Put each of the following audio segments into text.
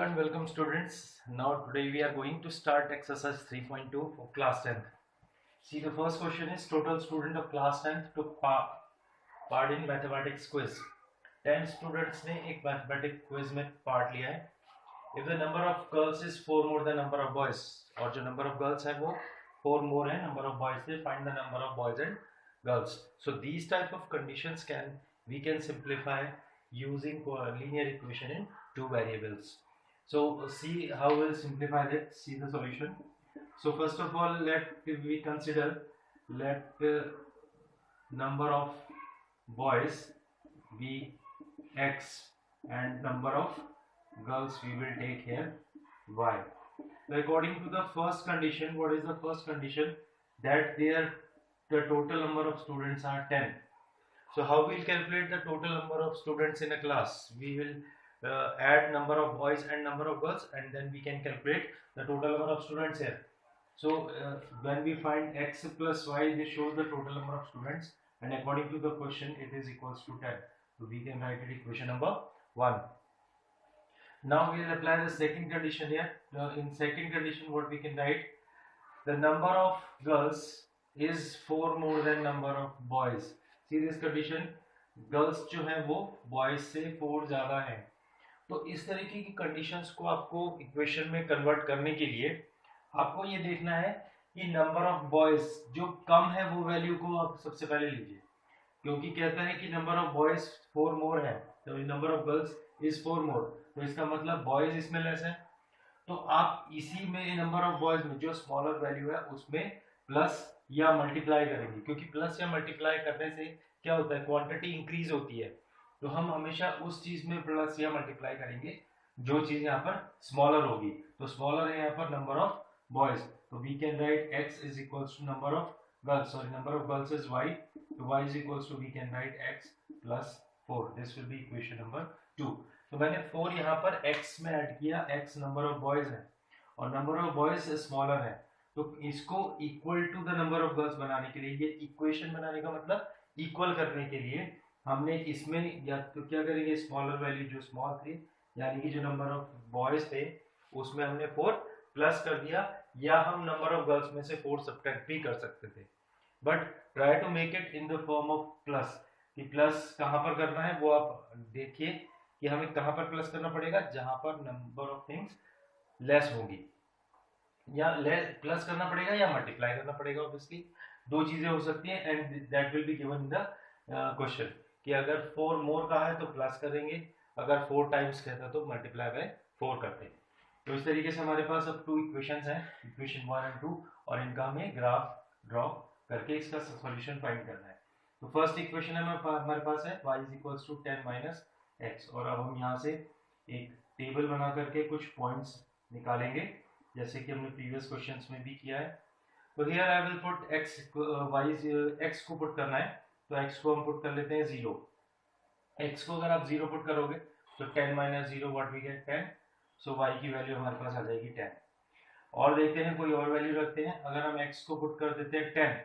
and welcome students. Now today we are going to start exercise 3.2 for class 10th. See, the first question is total student of class 10th took part in mathematics quiz. 10 students ने एक mathematics quiz में part लिया है. If the number of girls is 4 more than number of boys, और जो number of girls है वो 4 more है number of boys से, find the number of boys and girls. So these type of conditions we can simplify using linear equation in two variables. So see how we'll simplify that. See the solution. So first of all, let we consider number of boys be x and number of girls we will take here y. So according to the first condition, what is the first condition? That the total number of students are 10. So how we'll calculate the total number of students in a class? We will add number of boys and number of girls, and then we can calculate the total number of students here. So when we find x plus y, this shows the total number of students, and according to the question it is equals to 10. So we can write it equation number 1. Now we will apply the second condition here. In second condition, what we can write, the number of girls is 4 more than number of boys. See this condition, girls जो है वो boys से 4 ज़्यादा है. तो इस तरीके की कंडीशंस को आपको इक्वेशन में कन्वर्ट करने के लिए आपको ये देखना है कि नंबर ऑफ बॉयज जो कम है वो वैल्यू को आप सबसे पहले लीजिए, क्योंकि कहता है कि नंबर ऑफ बॉयज 4 मोर है, तो नंबर ऑफ गर्ल्स इज 4 मोर, तो इसका मतलब बॉयज इसमें लेस है. तो आप इसी में नंबर ऑफ बॉयज में जो स्मॉलर वैल्यू है उसमें प्लस या मल्टीप्लाई करेंगे, क्योंकि प्लस या मल्टीप्लाई करने से क्या होता है, क्वांटिटी इंक्रीज होती है. तो हम हमेशा उस चीज में प्लस या मल्टीप्लाई करेंगे जो चीज यहाँ पर स्मॉलर होगी. तो स्मॉलर है यहाँ पर नंबर ऑफ बॉयज, तो we can write x is equals to number of girls, sorry number of girls is y, तो y is equals to we can write x plus 4. This will be equation number 2. तो मैंने 4 यहाँ पर x में add किया, x number of boys है और number of boys smaller है, तो इसको equal to the number of girls बनाने के लिए, ये इक्वेशन बनाने का मतलब इक्वल करने के लिए हमने इसमें या तो क्या करेंगे, स्मॉलर वैल्यू जो स्मॉल थी यानी कि जो नंबर ऑफ बॉयज थे उसमें हमने 4 प्लस कर दिया, या हम नंबर ऑफ गर्ल्स में से 4 सब्ट्रैक्ट भी कर सकते थे. But try to make it in the form of plus. कि प्लस कहाँ पर करना है वो आप देखिए कि हमें कहाँ पर प्लस करना पड़ेगा, जहां पर नंबर ऑफ थिंग्स लेस होगी, या प्लस करना पड़ेगा या मल्टीप्लाई करना पड़ेगा. ऑब्वियसली दो चीजें हो सकती हैं and that will be given in the question, कि अगर 4 मोर का है तो प्लस करेंगे, अगर 4 टाइम्स कहता तो मल्टीप्लाई बाय 4 करते हैं. तो इस तरीके से हमारे पास अब 2 इक्वेशंस हैं, इक्वेशन 1 एंड 2, और इनका हमें ग्राफ ड्रॉ करके इसका सॉल्यूशन फाइंड करना है. तो फर्स्ट इक्वेशन है हमारे पास है y is equals to 10 minus x, और अब हम यहाँ से एक टेबल बना करके कुछ पॉइंट्स निकालेंगे जैसे कि हमने प्रीवियस क्वेश्चंस में भी किया है. तो here I will put x, y x को पुट करना है, तो x को हम पुट कर लेते हैं 0. x को अगर आप 0 पुट करोगे तो 10 minus 0 what we get 10. So y की वैल्यू हमारे पास आ जाएगी 10. और देखते हैं कोई और वैल्यू रखते हैं, अगर हम x को पुट कर देते हैं 10,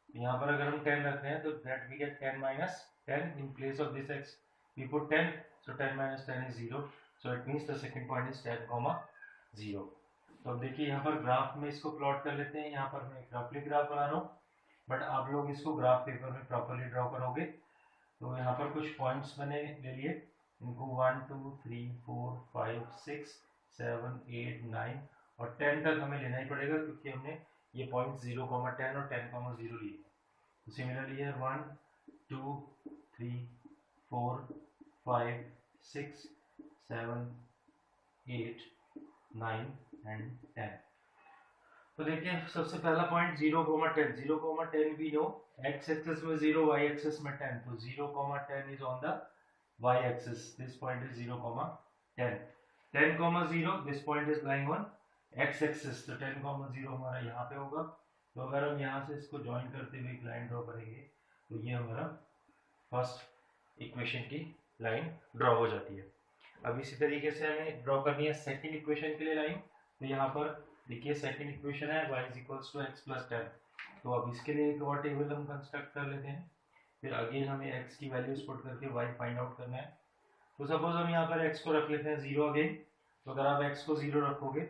तो यहाँ पर अगर हम 10 रखते हैं तो that we get 10 minus 10. In place of this x we put 10, so 10 minus 10 is 0, so it means the second point is 10, 0. तो अब देखिए यहाँ पर ग्राफ में इसको प्लॉट कर लेते हैं. यहाँ पर मैं एक रफली ग्राफ बना रहा हूँ, बट आप लोग इसको ग्राफ पेपर में प्रॉपर्ली ड्रॉ करोगे. तो यहाँ पर कुछ पॉइंट्स मैंने ले लिए, इनको 1 2 3 4 5 6 7 8 9 और 10 तक हमें लेना ही पड़ेगा, क्योंकि हमने ये पॉइंट 0, 10 और 10, 0 लिए. तो सिमिलरली है 1 2 3 4 5 6 7 8 9 एंड 10. तो देखिए सबसे पहला point 0, 10. 0, 10 we know, x axis में 0, y एक्सिस में 10, तो 0, 10 is on the y axis. This point is 0, 10. 10, 0, this point is lying on x axis, तो 10, 0 हमारा यहाँ पे होगा. तो अगर हम यहाँ से इसको ज्वाइन करते हुए एक लाइन ड्रॉ करेंगे तो ये हमारा फर्स्ट इक्वेशन की लाइन ड्रॉ हो जाती है. अब इसी तरीके से हमें ड्रॉ करनी है सेकेंड इक्वेशन के लिए लाइन. तो यहाँ पर देखिए सेकेंड इक्वेशन है y is equals to x plus 10. तो अब इसके लिए एक और टेबल हम कंस्ट्रक्ट कर लेते हैं. फिर अगेन हमें x की वैल्यूज पुट करके y फाइंड आउट करना है. तो सपोज हम यहाँ पर x को रख लेते हैं 0 अगेन, तो अगर आप x को 0 रखोगे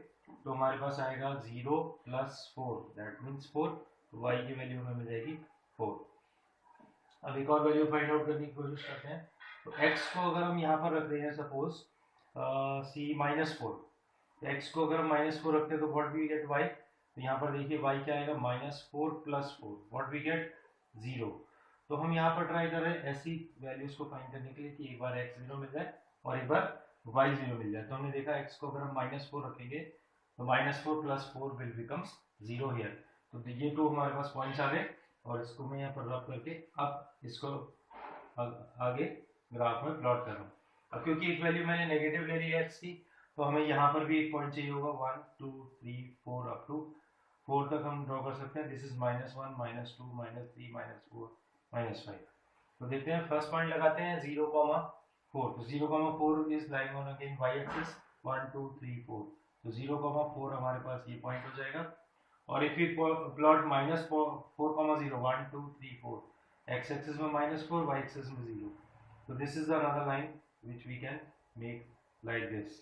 तो हमारे पास आएगा 0 प्लस 4, दैट मीन्स 4, तो y की वैल्यू हमें मिल जाएगी 4। अब एक और वैल्यू फाइंड आउट करने की कोशिश करते हैं। तो x को अगर हम यहाँ पर रख रहे हैं सपोज सी -4, x को अगर हम -4 रखते हैं तो व्हाट वी गेट y, तो यहाँ पर देखिए y क्या आएगा -4 प्लस 4, व्हाट वी गेट 0। तो हम यहाँ पर ट्राई कर रहे हैं ऐसी वैल्यूज को फाइंड करने के लिए कि एक बार x 0 मिल जाए और एक बार y 0 मिल जाए। तो हमने देखा x को अगर हम -4 रखेंगे तो -4 प्लस 4 विल बिकम्स 0 हियर। तो ये टू हमारे पास पॉइंट्स आ गए और इसको मैं यहाँ पर रब करके अब इसको आगे ग्राफ में प्लॉट कर रहा हूँ। अब क्योंकि एक वैल्यू मैंने नेगेटिव ले ली है x की, तो हमें यहाँ पर भी एक पॉइंट चाहिए होगा 1 2 3 4 अप टू 4 तक हम ड्रॉ कर सकते हैं। This is -1 -2 -3 -4 -5। तो देखते हैं फर्स्ट पॉइंट लगाते हैं 0,4। तो 0,4 is lying on again y axis 1 2 3 4। तो 0,4 हमारे पास ये पॉइंट हो जाएगा। और if you plot -4,0 1 2 3 4, x axis में -4, y एक्सिस में 0। तो this is another line which we can make like this.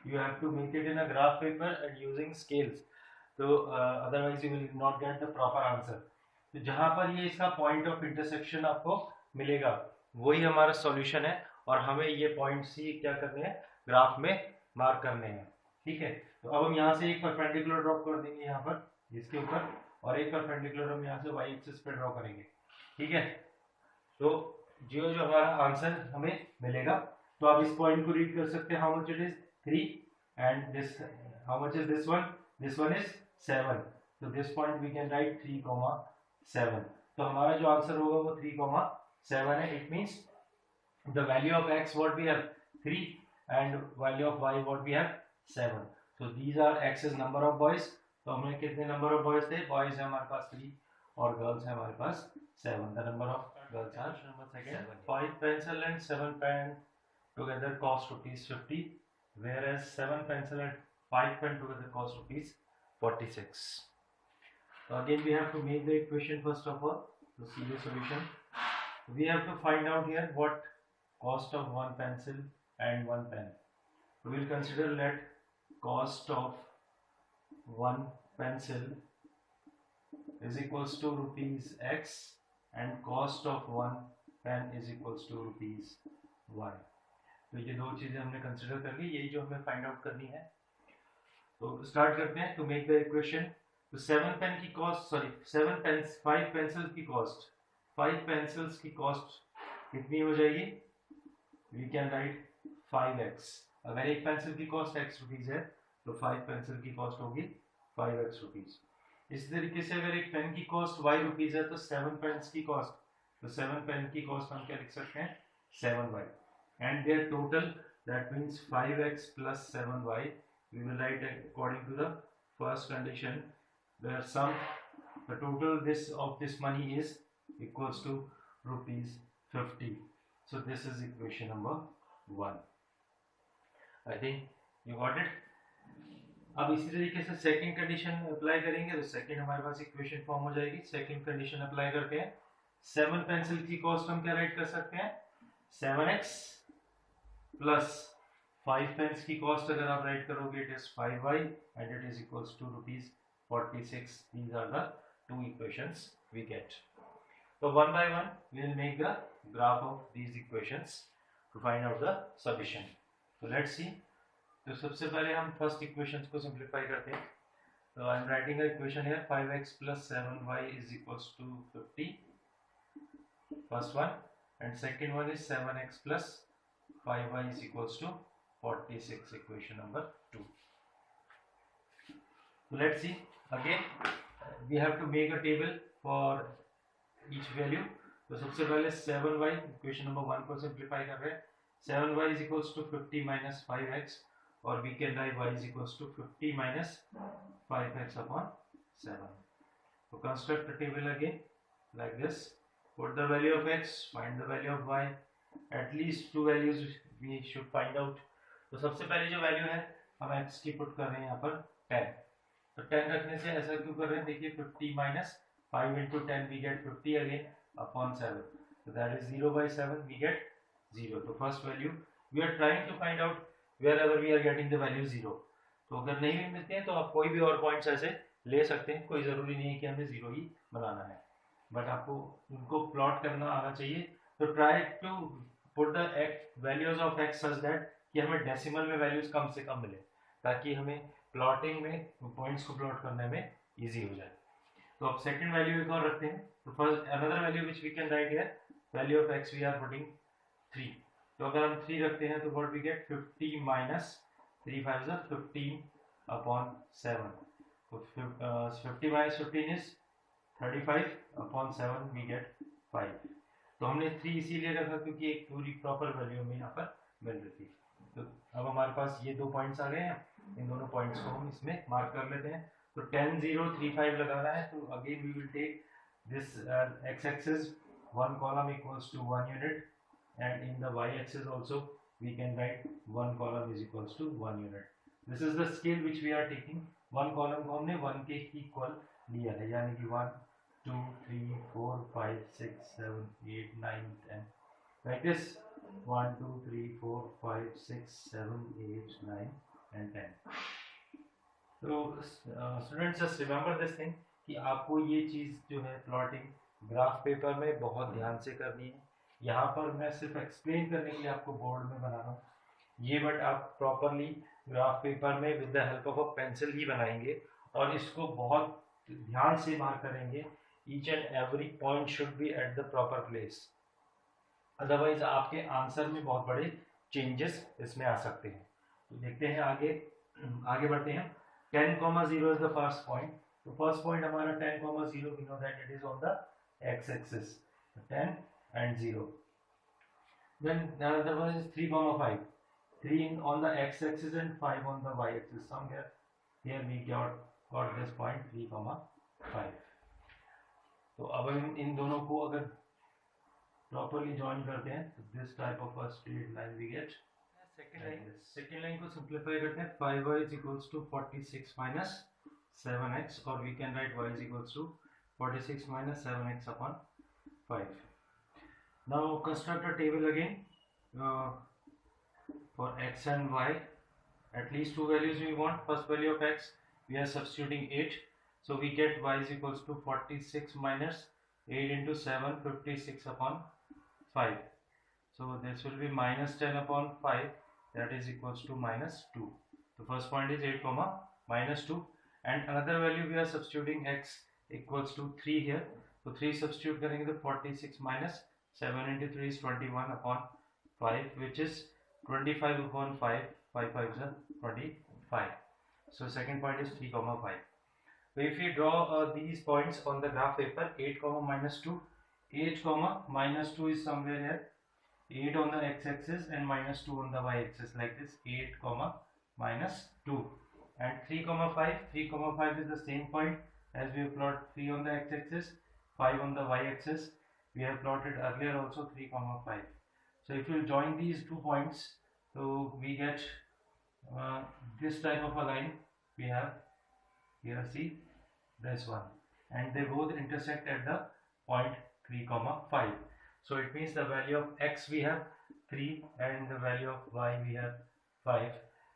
You have to make it in a graph paper and using scales. So otherwise you will not get the proper answer. तो जहाँ पर ये इसका point of intersection आपको मिलेगा वही हमारा solution है और हमें ये पॉइंट सी क्या करने हैं ग्राफ में मार्क करने हैं। ठीक है, तो अब हम यहाँ से एक परपेंडिकुलर ड्रॉ कर देंगे यहाँ पर इसके ऊपर और एक परपेंडिकुलर हम यहाँ से y एक्सिस पे ड्रॉ करेंगे। ठीक है, तो जो हमारा आंसर हमें मिलेगा, तो आप इस पॉइंट को रीड कर सकते हैं, how much it is 3 and this how much is this one is 7। तो this point we can write 3,7। तो हमारा जो आंसर होगा वो 3,7 है। It means the value of x what we have 3 and value of y what we have 7। So these are x is number of boys. तो हमें कितने नंबर ऑफ बॉयज थे, बॉयज है हमारे पास 3 और गर्ल्स है हमारे पास 7। The number of girls are number second 5 pencil and 7 pen together cost ₹50, whereas 7 pencil and 5 pen together cost ₹46. So again we have to make the equation first of all to see the solution. We have to find out here what cost of one pencil and one pen. We will consider let cost of one pencil is equals to ₹x and cost of one pen is equals to ₹y. तो ये दो चीजें हमने consider कर ली, यही जो हमें find out करनी है। तो स्टार्ट करते हैं टू मेक द इक्वेशन। तो 7 पेन की कॉस्ट, सॉरी 5 पेंसिल्स की कॉस्ट, 5 पेंसिल्स की कॉस्ट कितनी हो जाएगी, वी कैन राइट 5x। अगर एक पेंसिल की कॉस्ट x रुपीज है तो 5 पेंसिल की कॉस्ट होगी 5x रुपीज। इस तरीके से अगर एक पेन की कॉस्ट y रुपीज है तो 7 पेन्स की कॉस्ट, तो 7 पेन की कॉस्ट हम क्या लिख सकते हैं 7y and there total that means 5x plus 7y। we will write according to the first condition where sum the total of this money is equals to ₹50. so this is equation number 1. I think you got it. अब इसी तरीके से second condition apply करेंगे तो second हमारे पास equation form हो जाएगी। Second condition apply करते हैं, 7 पेंसिल की कॉस्ट हम क्या राइट कर सकते हैं 7x प्लस 5 पेन्स की कॉस्ट अगर आप राइट करोगे it is 5y and it is equals to ₹46. These are the two equations we get. So one by one we will make the graph of these equations to find out the solution. So let's see. तो सबसे पहले हम first equation को simplify करते हैं। तो I am writing equation here 5x plus 7y is equals to 50, first one, and second one is 7x plus 5y is equals to 46, equation number 2. So let's see again we have to make a table for each value. तो सबसे पहले 7y equation number 1 को simplify कर रहे हैं। 7y is equals to 50 minus 5x और we can write y is equals to 50 minus 5x upon 7. So construct the table again like this. Put the value of x, find the value of y. At least two values we should find out. तो सबसे पहले जो value है हम x की put कर रहे हैं यहाँ पर 10। तो 10 रखने से ऐसा क्यों कर रहे हैं, देखिए 50 minus 5 into 10 we get 50 again upon 7. So that is 0 by 7 we get 0. तो first value we are trying to find out wherever we are getting the value 0. तो अगर नहीं भी मिलते हैं तो आप कोई भी और पॉइंट्स ऐसे ले सकते हैं, कोई ज़रूरी नहीं है कि हमें 0 ही बनाना है, बट आपको उनको प्लॉट करना आना चाहिए. तो try to put the values of x such that कि हमें डेसिमल में वैल्यूज कम से कम मिले, ताकि हमें प्लॉटिंग में पॉइंट्स को प्लॉट करने में इजी हो जाए. तो अब सेकंड वैल्यू एक और रखते हैं. तो first another value which we can write here, value of x we are putting 3. तो अगर हम 3 रखते हैं तो what we get 50 minus 3 5 is 15 upon 7. तो 50 minus 15 is 35 upon 7 we get 5. तो हमने 3 इसीलिए रखा क्योंकि एक पूरी प्रॉपर वैल्यू हमें यहाँ पर मिल रही थी. तो अब हमारे पास ये 2 पॉइंट्स आ गए हैं, इन दोनों पॉइंट्स को हम इसमें मार्क कर लेते हैं. तो 10 0 3 5 लगाना है. तो again we will take this x axis, one column equals to 1 unit, and in the y axis also we can write one column is equals to 1 unit. This is the scale which we are taking. one column को हमने 1 के equal लिया है, यानी कि 1 2 3 4 5 6 7 8 9 10 like this. 1 2 3 4 5 6 7 8 9 and 10. तो students just remember this thing कि आपको ये चीज़ जो है प्लॉटिंग ग्राफ पेपर में बहुत ध्यान से करनी है. यहाँ पर मैं सिर्फ एक्सप्लेन करने के लिए आपको बोर्ड में बना रहा हूँ ये, बट आप प्रॉपरली ग्राफ पेपर में with the help of a pencil ही बनाएंगे और इसको बहुत ध्यान से मार्क करेंगे. Each and every point should be at the proper place, otherwise आपके आंसर में बहुत बड़े चेंजेस इसमें आ सकते हैं. तो देखते हैं आगे बढ़ते हैं. 10, 0 is the first point. तो फर्स्ट पॉइंट हमारा 10, 0, we know that it is on the x axis. 10 and 0. Then the other one is 3, 5. 3 on the x axis and 5 on the y axis. Somewhere here we got this point 3, 5. तो अब हम इन दोनों को अगर properly join करते हैं तो this type of a straight line we get. Second line को सिंप्लीफाई करते हैं. 5y is equals to 46 minus 7x, और we can write y is equals to 46 minus 7x upon 5. Now construct a table again for x and y. At least two values we want. First value of x we are substituting 8, so we get y is equals to 46 minus 8 into 7, 56 upon 5. So this will be minus 10 upon 5, that is equals to minus 2. The first point is 8 comma minus 2, and another value we are substituting x equals to 3 here. So 3 substitute करेंगे तो 46 minus 7 into 3 is 21 upon 5, which is 25 upon 5. 5 5 is 25. So second point is 3 comma 5. So if you draw these points on the graph paper, 8 comma minus 2, 8 comma minus 2 is somewhere here. 8 on the x-axis and minus 2 on the y-axis, like this. 8 comma minus 2, and 3 comma 5. 3 comma 5 is the same point as we have plotted 3 on the x-axis, 5 on the y-axis. We have plotted earlier also 3 comma 5. So if you join these 2 points, so we get this type of a line. We have here, see this one, and they both intersect at the point 3 comma 5. So it means the value of x we have 3 and the value of y we have 5.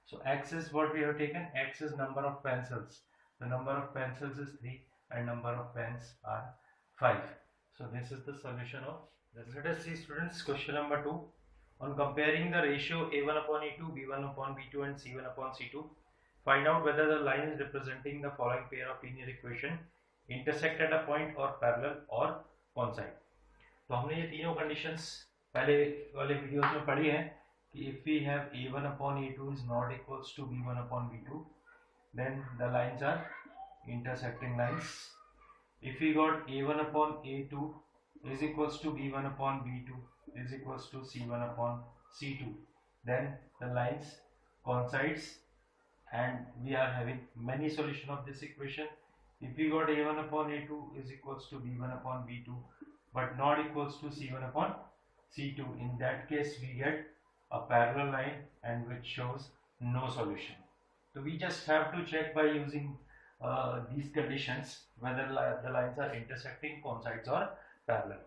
So x is what we have taken. X is number of pencils. The number of pencils is 3 and number of pens are 5. So this is the solution of this. Let us see, students, question number 2. On comparing the ratio a1 upon a2, b1 upon b2 and c1 upon c2, find out whether the lines representing the following pair of linear equation intersect at a point or parallel or coincide. तो हमने ये तीनों conditions पहले वाले videos में पढ़ी हैं कि if we have a1 upon a2 is not equals to b1 upon b2, then the lines are intersecting lines. If we got a1 upon a2 is equals to b1 upon b2 is equals to c1 upon c2, then the lines coincides and we are having many solution of this equation. If we got a1 upon a2 is equals to b1 upon b2 but not equals to c1 upon c2, in that case we get a parallel line and which shows no solution. So we just have to check by using these conditions whether the lines are intersecting, coincides or parallel.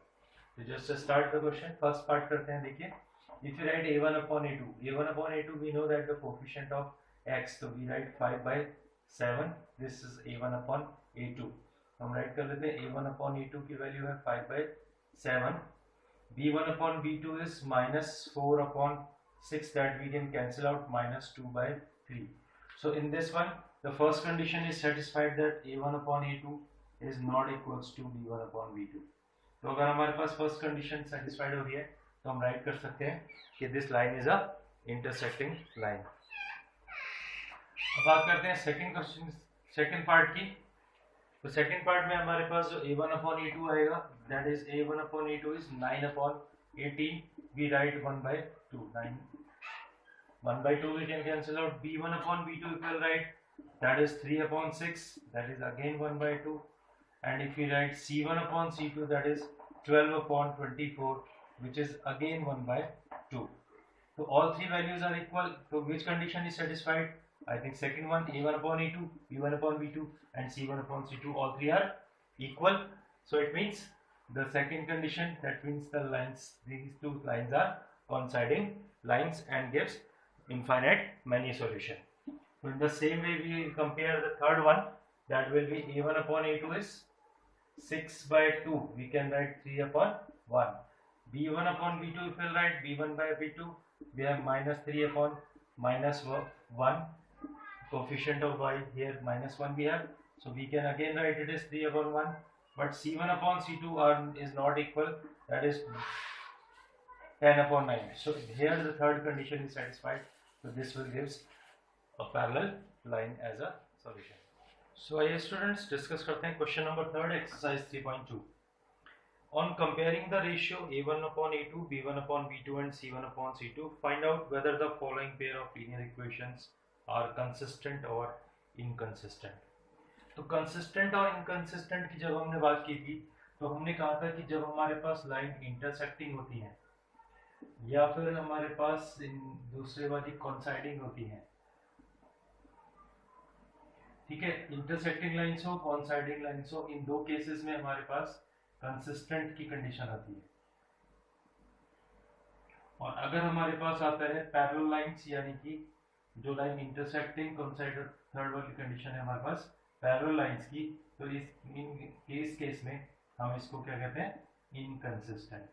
So just start the question. First part करते हैं. देखिए If you write a1 upon a2, a1 upon a2 we know that the coefficient of x, so we write 5 by 7, this is a1 upon a2. हम right कर लेते हैं a1 upon a2 की value है 5 by 7. b1 upon b2 is minus 4 upon 6, that we can cancel out, minus 2 by 3. So in this one the first condition is satisfied that a1 upon a2 is not equals to b1 upon b2. तो अगर हमारे पास first condition satisfied हो रही है तो हम right कर सकते हैं कि this line is a intersecting line. अब बात करते हैं सेकंड क्वेश्चन, सेकंड पार्ट की. तो सेकंड पार्ट में हमारे पास जो a1 upon a2 आएगा, that is a1 upon a2 is 9 upon 18. We write 1 by 2. 9 1 by 2 we can cancel out. b1 upon b2 if we write, that is 3 upon 6, that is again 1 by 2. And if we write c1 upon c2, that is 12 upon 24, which is again 1 by 2. So all three values are equal. So which condition is satisfied? I think second one, a1 upon a2, b1 upon b2 and c1 upon c2, all three are equal. So it means the second condition, that means the lines, these two lines are coinciding lines and gives infinite many solution. So in the same way we compare the third one, that will be a1 upon a2 is 6 by 2, we can write 3 upon 1. b1 upon b2 if we write b1 by b2, we have minus 3 upon minus 1. Coefficient of y here minus 1 we have, so we can again write it as 3 upon 1. But c1 upon c2 is not equal, that is 10 upon 9. So here the third condition is satisfied, so this will gives a parallel line as a solution. So आइए students discuss करते हैं question number third, exercise 3.2. On comparing the ratio a1 upon a2, b1 upon b2 and c1 upon c2, find out whether the following pair of linear equations are consistent or inconsistent. तो consistent और inconsistent की जब हमने बात की थी तो हमने कहा था कि जब हमारे पास लाइन इंटरसेक्टिंग होती है या फिर हमारे पास दूसरे वाली कॉन्साइडिंग होती है, ठीक है, इंटरसेक्टिंग लाइंस हो, कॉन्साइडिंग लाइंस हो, इन दो केसेस में हमारे पास कंसिस्टेंट की कंडीशन आती है. और अगर हमारे पास आता है पैरेलल लाइंस, यानी कि जो लाइन इंटरसेक्टिंग कॉन्साइड थर्ड वाली कंडीशन है हमारे पास पैरेलल लाइंस की, तो इस केस में हम इसको क्या कहते हैं, इनकंसिस्टेंट.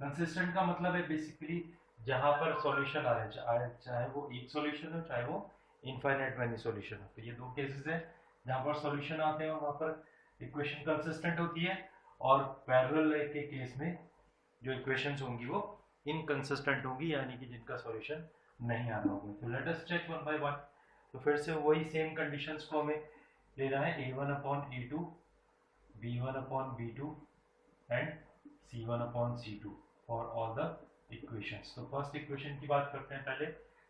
कंसिस्टेंट का मतलब है बेसिकली जहां पर सॉल्यूशन आ रहा है, चाहे वो एक सॉल्यूशन हो चाहे वो इनफाइनाइट मैनी सॉल्यूशन हो. तो ये दो केसेस हैं जहां पर सॉल्यूशन आते हैं और वहां पर इक्वेशन कंसिस्टेंट होती है, और पैरेलल के केस में जो इक्वेशंस होंगी वो इनकंसिस्टेंट होंगी, यानी कि जिनका सॉल्यूशन नहीं आना होगा. तो let us check one by one. तो फिर से वही सेम कंडीशंस को हमें लेना है, a1 upon a2, b1 upon b2 and c1 upon c2 for all the equations. तो फर्स्ट इक्वेशन की बात करते हैं पहले.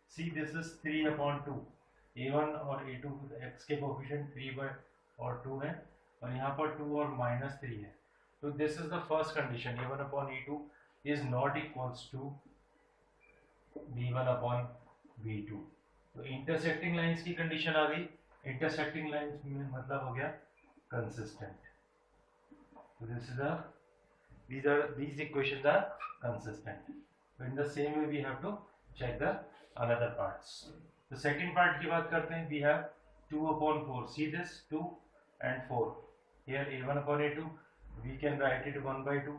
see this is 3 upon 2, a1 और a2 x के कोफिशिएंट 3 और 2 है, और यहाँ पर 2 और माइनस 3 है. तो this is the first condition, a1 upon a2 is not equals to b1 upon b2. तो इंटरसेक्टिंग लाइंस की कंडीशन आ गई. इंटरसेक्टिंग लाइंस में मतलब हो गया कंसिस्टेंट. तो this is these equations are consistent. So in the same way we have to check the another parts. The second part की बात करते हैं. We have 2 upon 4. See this 2 and 4. Here a1 upon a2, we can write it 1 by 2.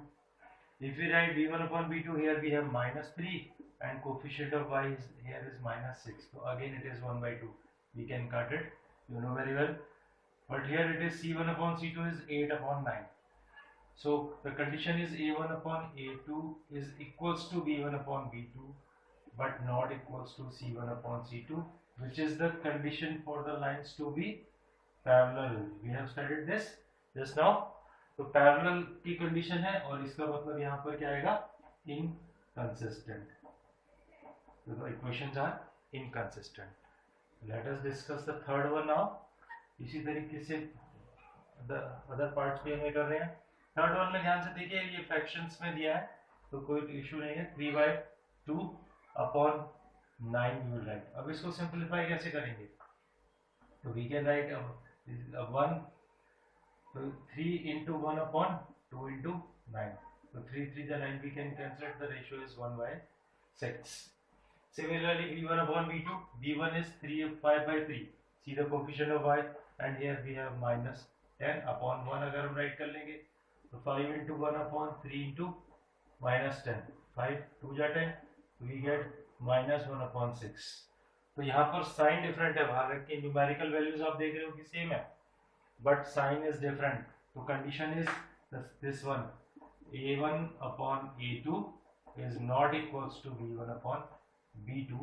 If we write b1 upon b2, here we have minus 3 and coefficient of y is here is minus 6. So again it is 1 by 2. We can cut it, you know very well. But here it is c1 upon c2 is 8 upon 9. So the condition is a1 upon a2 is equals to b1 upon b2 but not equals to c1 upon c2, which is the condition for the lines to be parallel. We have studied this just now. तो parallel की condition है और इसका मतलब यहाँ पर क्या आएगा, इनकंसिस्टेंट. तो equations are inconsistent. Let us discuss the third one now. इसी तरीके से अदर पार्ट्स भी हमें कर रहे हैं. थर्ड वन में ध्यान से देखिए, ये फ्रैक्शंस में दिया है तो कोई इशू नहीं है. 3/2 अपॉन 9 वी विल राइट. अब इसको सिंपलीफाई कैसे करेंगे, तो वी कैन राइट 1, तो 3 into 1 upon 2 into 9. So 3 3 the 9, we can cancel it. The ratio is 1/9. 6. Similarly, v1 upon v2, v1 is 5 by 3. See the coefficient of y, and here we have minus 10 upon 1 अगर हम write कर लेंगे तो 5 into 1 upon 3 into minus 10, 5 2 जा 10, we get minus 1 upon 6. तो यहाँ पर sign different है, भारत के न्यूमेरिकल वैल्यूज आप देख रहे हो कि सेम है, बट साइन इज डिफरेंट. तो condition is this one, a1 upon a2 is not equals to v1 upon v2,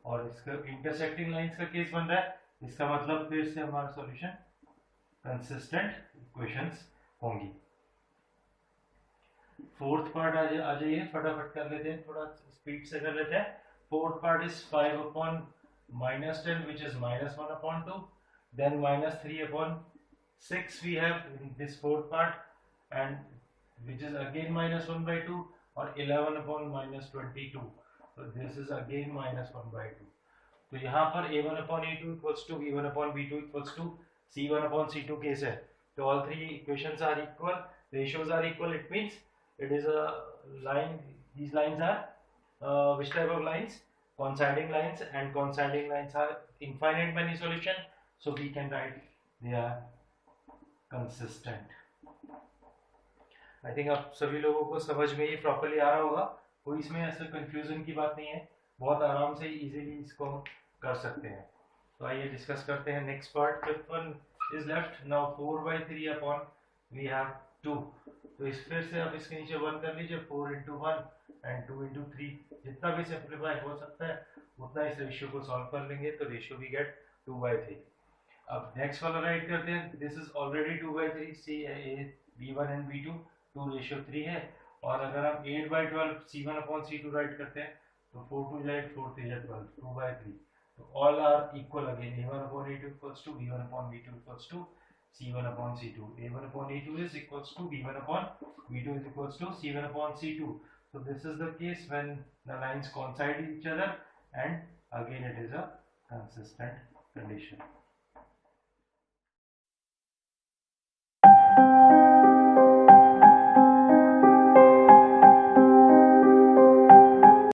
और इसका इंटरसेक्टिंग लाइंस का केस बन रहा है. इसका मतलब फिर से हमारा सॉल्यूशन कंसिस्टेंट इक्वेशंस होंगी. फोर्थ पार्ट आ जाइए, फटाफट कर लेते हैं, थोड़ा स्पीड से कर लेते हैं. Fourth part is 5 upon minus 10 which is minus 1 upon 2, then minus 3 upon 6 we have in this fourth part, and which is again minus 1 by 2, or 11 upon minus 22, so this is again minus 1 by 2. तो यहाँ पर a1 upon a2 equals to v1 upon v2 equals to c1 upon c2 case है. तो all three equations are equal, ratios are equal, it means it is a line. These lines are which type of lines? Coinciding lines, and coinciding lines are infinite many solution, so we can write they are consistent. I think आप सभी लोगों को समझ में ये properly आ रहा होगा, कोई इसमें ऐसे कंफ्यूजन की बात नहीं है, बहुत आराम से इजीली इसको कर सकते हैं. तो आइए डिस्कस करते हैं next part. Fifth one is left now. 4 by 3 upon we have 2. तो इस फिर से आप इसके नीचे 1 कर लीजिए, 4 into 1 and 2 into 3, जितना भी सिंप्लीफाई हो सकता है उतना इस रेशियो को सॉल्व कर लेंगे, तो रेशियो वी गेट 2 by 3. अब नेक्स्ट वाला राइट करते हैं. This is already 2 by 3. See v1 and v2 2 ratio 3 है, और अगर हम 8 by 12 c1 upon c2 right करते हैं तो 4 2 जाए 4 3 जाए 12, 2 by 3. तो all are equal again. a1 upon a2 equals to v1 upon v2 equals to c1 upon c2. a1 upon a2 is equals to v1 upon v2 is equals to c1 upon c2. So this is the case when the lines coincide each other, and again it is a consistent condition.